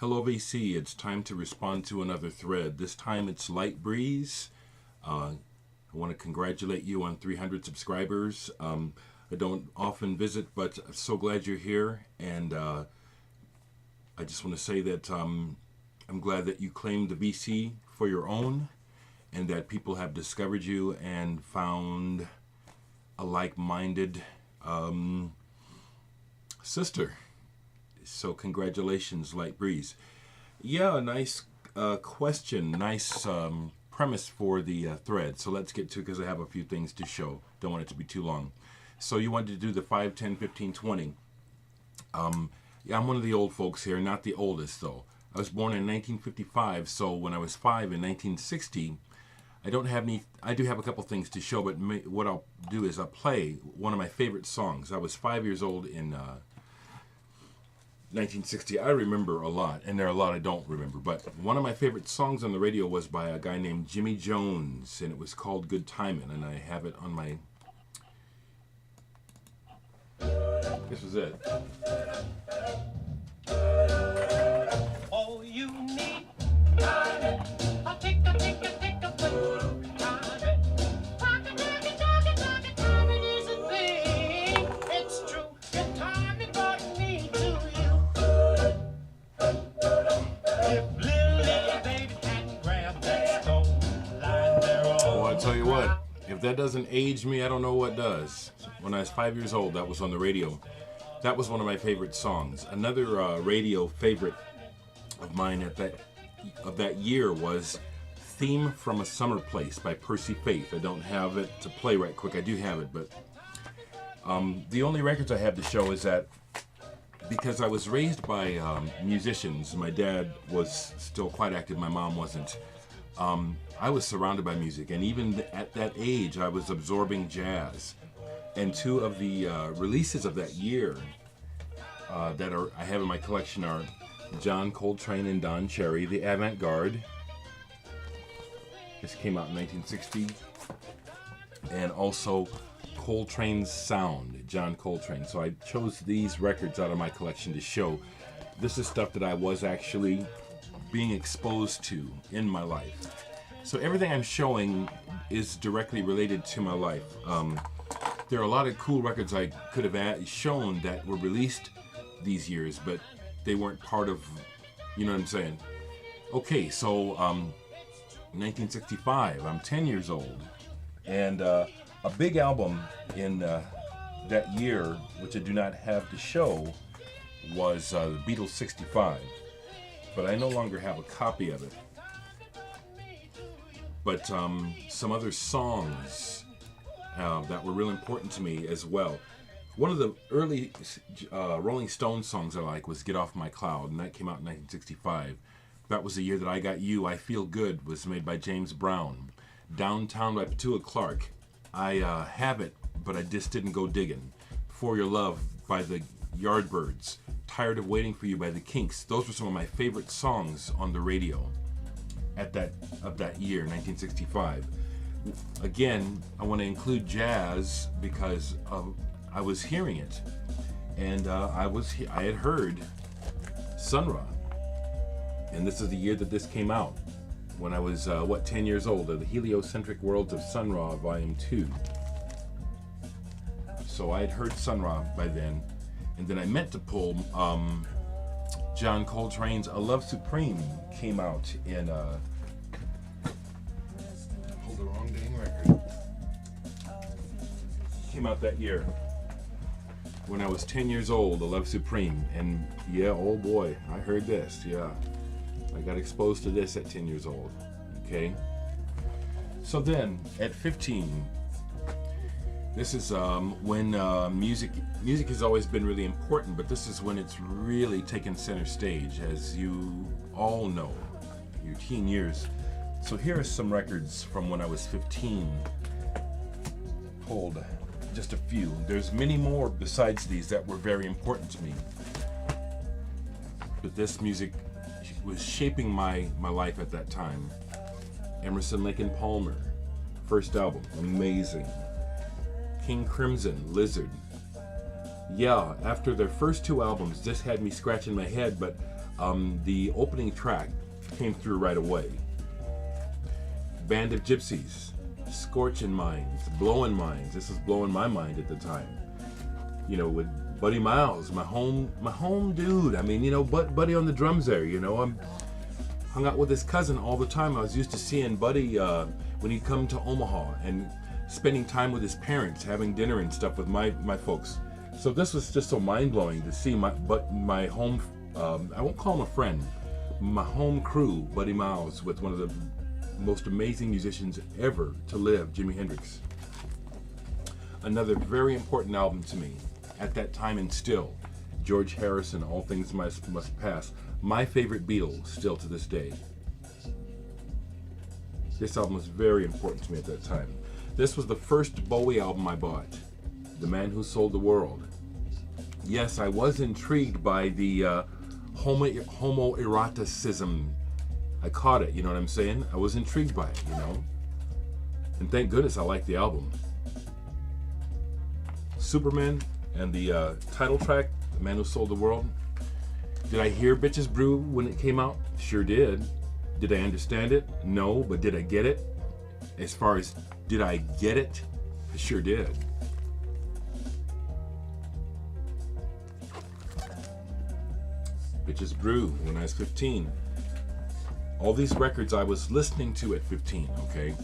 Hello VC, it's time to respond to another thread. This time it's Light Breeze. I want to congratulate you on 300 subscribers. I don't often visit, but I'm so glad you're here. And I just want to say that I'm glad that you claimed the VC for your own and that people have discovered you and found a like-minded sister. So congratulations, Light Breeze. Yeah, nice question, nice premise for the thread. So let's get to it because I have a few things to show. Don't want it to be too long. So you wanted to do the 5, 10, 15, 20. Yeah, I'm one of the old folks here, not the oldest though. I was born in 1955, so when I was 5 in 1960, I don't have any, I do have a couple things to show, but what I'll do is I'll play one of my favorite songs. I was 5 years old in 1960. I remember a lot, and there are a lot I don't remember, but one of my favorite songs on the radio was by a guy named Jimmy Jones, and it was called Good Timin', and I have it on my, this was it. All you need, I'll take a photo. Timing is a thing. It's true. Your timing brought me to you. If little baby hadn't grabbed that stone lying there all Well, I tell you what, if that doesn't age me, I don't know what does. When I was 5 years old, that was on the radio. That was one of my favorite songs. Another radio favorite of mine of that year was Theme from a Summer Place by Percy Faith. I don't have it to play right quick. I do have it, but the only records I have to show is that because I was raised by musicians, my dad was still quite active, my mom wasn't. I was surrounded by music, and even at that age, I was absorbing jazz. And two of the releases of that year that I have in my collection are John Coltrane and Don Cherry, The Avant-Garde. This came out in 1960. And also Coltrane's Sound, John Coltrane. So I chose these records out of my collection to show. This is stuff that I was actually being exposed to in my life. So everything I'm showing is directly related to my life. There are a lot of cool records I could have shown that were released these years, but they weren't part of, you know what I'm saying? Okay, so 1965, I'm 10 years old, and a big album in that year, which I do not have to show, was the Beatles 65, but I no longer have a copy of it. But some other songs that were real important to me as well. One of the early Rolling Stones songs I like was Get Off My Cloud, and that came out in 1965. That was the year that I Got You. I Feel Good was made by James Brown. Downtown by Petula Clark. I have it, but I just didn't go digging. For Your Love by the Yardbirds. Tired of Waiting for You by the Kinks. Those were some of my favorite songs on the radio of that year, 1965. Again, I want to include jazz because I was hearing it, and I had heard Sun Ra, and this is the year that this came out, when I was 10 years old, The Heliocentric Worlds of Sun Ra, Volume 2. So I had heard Sun Ra by then, and then I meant to pull John Coltrane's A Love Supreme came out in the wrong dang record. Came out that year when I was 10 years old, A Love Supreme, and yeah, oh boy, I heard this. Yeah, I got exposed to this at 10 years old. Okay, so then at 15, this is when music has always been really important, but this is when it's really taken center stage, as you all know, your teen years. So here are some records from when I was 15. Hold just a few. There's many more besides these that were very important to me. But this music was shaping my life at that time. Emerson, Lake and Palmer, first album, amazing. King Crimson, Lizard. Yeah, after their first two albums, this had me scratching my head, but the opening track came through right away. Band of Gypsies, Scorching Minds, Blowing Minds. This was blowing my mind at the time. You know, with Buddy Miles, my home dude. I mean, you know, Buddy on the drums there. You know, I'm hung out with his cousin all the time. I was used to seeing Buddy when he'd come to Omaha and spending time with his parents, having dinner and stuff with my folks. So this was just so mind-blowing to see my home, I won't call him a friend, my home crew, Buddy Miles, with one of the most amazing musicians ever to live, Jimi Hendrix. Another very important album to me at that time, and still, George Harrison, All Things Must Pass. My favorite Beatles still to this day. This album was very important to me at that time. This was the first Bowie album I bought, The Man Who Sold the World. Yes, I was intrigued by the homoeroticism. I caught it, you know what I'm saying? I was intrigued by it, you know? And thank goodness I liked the album. Superman and the title track, The Man Who Sold the World. Did I hear Bitches Brew when it came out? Sure did. Did I understand it? No, but did I get it? As far as did I get it? I sure did. Bitches Brew when I was 15. All these records I was listening to at 15, okay?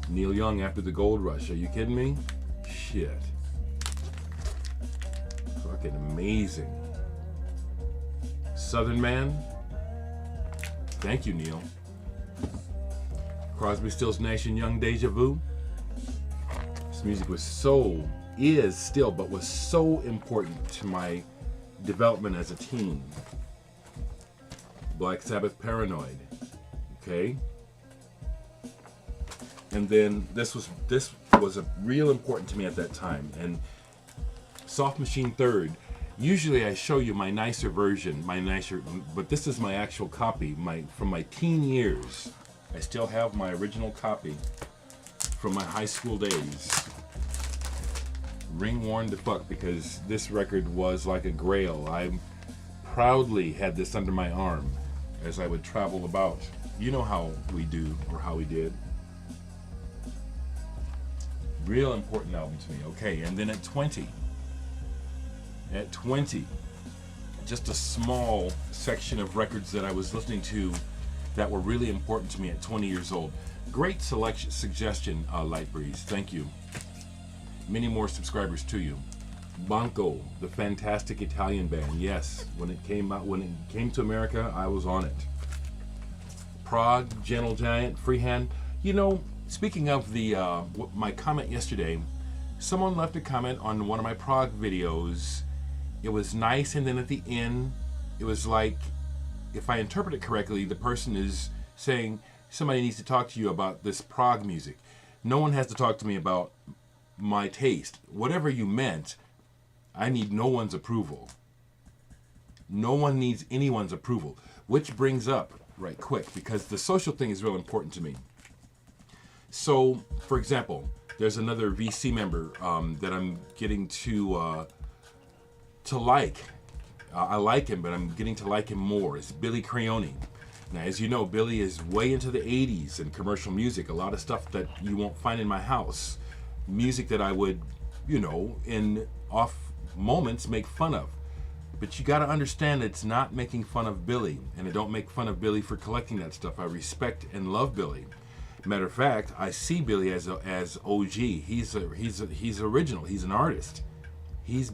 Neil Young, After the Gold Rush. Are you kidding me? Shit. Fucking amazing. Southern Man. Thank you, Neil. Crosby, Stills, Nash & Young, Deja Vu. This music was is still, but was so important to my development as a teen. Black Sabbath, Paranoid. Okay. And then this was a real important to me at that time. And Soft Machine Third. Usually I show you my nicer version, but this is my actual copy, from my teen years. I still have my original copy from my high school days. Ring worn to fuck, because this record was like a grail. I proudly had this under my arm as I would travel about. You know how we do, or how we did. Real important album to me. Okay, and then at 20, just a small section of records that I was listening to that were really important to me at 20 years old. Great suggestion, Lightbreeze. Thank you. Many more subscribers to you. Banco, the fantastic Italian band. Yes, when it came to America, I was on it. Prague, Gentle Giant, Freehand. You know, speaking of my comment yesterday, someone left a comment on one of my Prague videos. It was nice, and then at the end, it was like, if I interpret it correctly, the person is saying somebody needs to talk to you about this Prague music. No one has to talk to me about my taste. Whatever you meant, I need no one's approval. No one needs anyone's approval. Which brings up, right quick, because the social thing is real important to me. So, for example, there's another VC member that I'm getting to like. I like him, but I'm getting to like him more. It's Billy Creone. Now, as you know, Billy is way into the 80s and commercial music. A lot of stuff that you won't find in my house. Music that I would, you know, in off moments make fun of. But you got to understand it's not making fun of Billy. And I don't make fun of Billy for collecting that stuff. I respect and love Billy. Matter of fact, I see Billy as OG. He's original. He's an artist. He's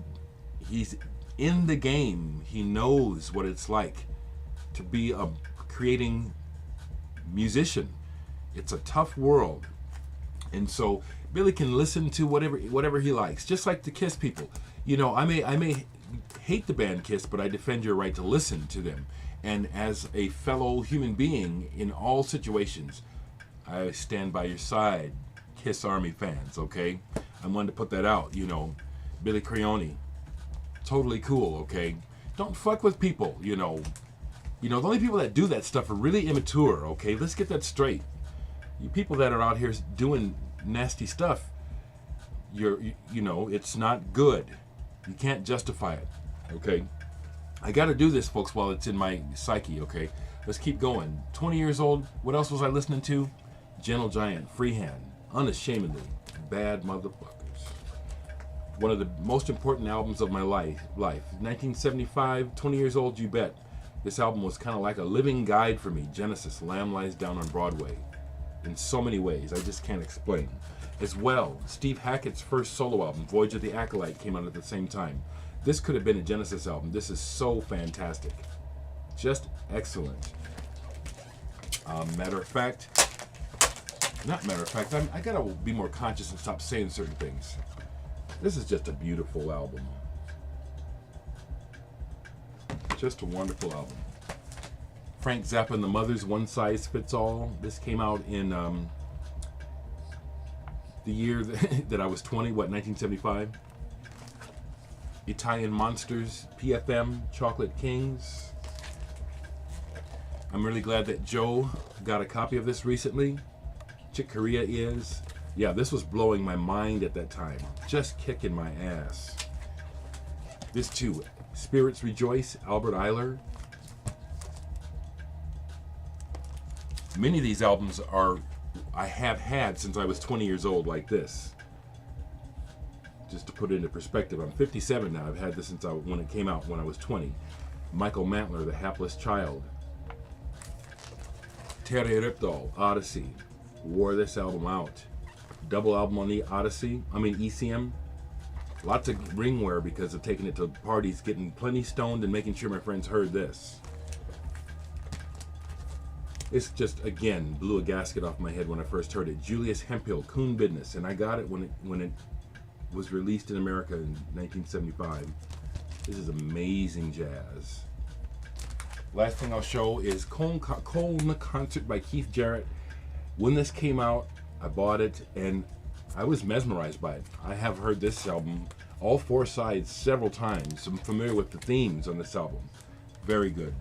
in the game. He knows what it's like to be a creating musician. It's a tough world. And so Billy can listen to whatever he likes, just like the Kiss people. You know, I may hate the band Kiss, but I defend your right to listen to them. And as a fellow human being in all situations, I stand by your side, Kiss Army fans, okay? I wanted to put that out, you know. Billy Creone, totally cool, okay? Don't fuck with people, you know. You know, the only people that do that stuff are really immature, okay? Let's get that straight. You people that are out here doing nasty stuff, you know, it's not good. You can't justify it, okay? I got to do this, folks, while it's in my psyche, okay? Let's keep going. 20 years old, what else was I listening to? Gentle Giant, Freehand, Unashamedly, Bad Motherfuckers. One of the most important albums of my life. 1975, 20 years old, you bet. This album was kind of like a living guide for me. Genesis, Lamb Lies Down on Broadway. In so many ways, I just can't explain. As well, Steve Hackett's first solo album, Voyage of the Acolyte, came out at the same time. This could have been a Genesis album. This is so fantastic. Just excellent. Matter of fact, I gotta be more conscious and stop saying certain things. This is just a beautiful album. Just a wonderful album. Frank Zappa and the Mothers, One Size Fits All. This came out in the year that I was 20, 1975. Italian Monsters, PFM, Chocolate Kings. I'm really glad that Joe got a copy of this recently. Chick Corea is. Yeah, this was blowing my mind at that time. Just kicking my ass. This too, Spirits Rejoice, Albert Eiler. Many of these albums I have had since I was 20 years old, like this. Just to put it into perspective, I'm 57 now. I've had this since when it came out when I was 20. Michael Mantler, The Hapless Child. Terry Ripdahl, Odyssey. Wore this album out. Double album on the ECM. Lots of ringwear because of taking it to parties, getting plenty stoned, and making sure my friends heard this. It's just, again, blew a gasket off my head when I first heard it. Julius Hemphill, Coon Business, and I got it when it was released in America in 1975. This is amazing jazz. Last thing I'll show is Cone Concert by Keith Jarrett. When this came out, I bought it and I was mesmerized by it. I have heard this album, all four sides, several times. I'm familiar with the themes on this album. Very good.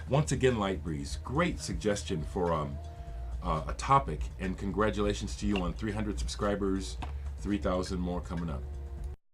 Once again, Lightbreeze, great suggestion for a topic, and congratulations to you on 300 subscribers, 3,000 more coming up.